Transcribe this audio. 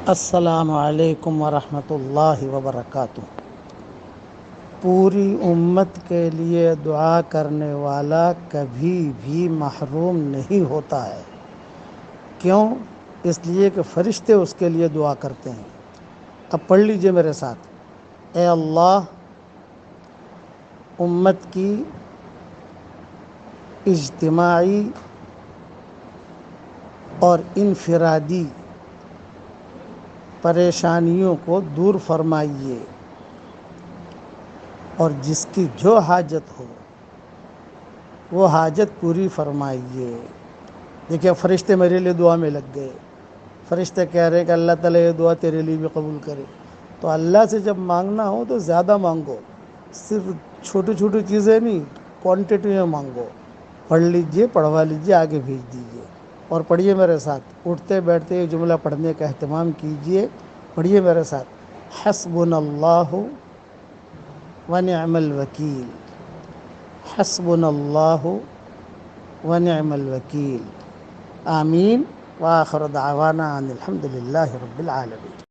السلام علیکم ورحمۃ اللہ وبرکاتہ۔ پوری امت کے لیے دعا کرنے والا کبھی بھی محروم نہیں ہوتا ہے۔ کیوں؟ اس لیے کہ فرشتے اس کے لیے دعا کرتے ہیں۔ اب پڑھ لیجئے میرے ساتھ۔ اے اللہ، امت کی اجتماعی اور انفرادی پریشانیوں کو دور فرمائیے، اور جس کی جو حاجت ہو وہ حاجت پوری فرمائیے۔ دیکھیے فرشتے میرے لیے دعا میں لگ گئے۔ فرشتے کہہ رہے کہ اللہ تعالیٰ یہ دعا تیرے لیے بھی قبول کرے۔ تو اللہ سے جب مانگنا ہو تو زیادہ مانگو، صرف چھوٹی چھوٹی چیزیں نہیں، کوانٹٹی میں مانگو۔ پڑھ لیجئے، پڑھوا لیجئے، آگے بھیج دیجئے۔ اور پڑھیے میرے ساتھ، اٹھتے بیٹھتے یہ جملہ پڑھنے کا اہتمام کیجئے۔ پڑھیے میرے ساتھ، حسبنا اللہ ونعم الوکیل، حسبنا اللہ ونعم الوکیل، آمین، وآخر دعوانا ان الحمد للہ رب العالمین۔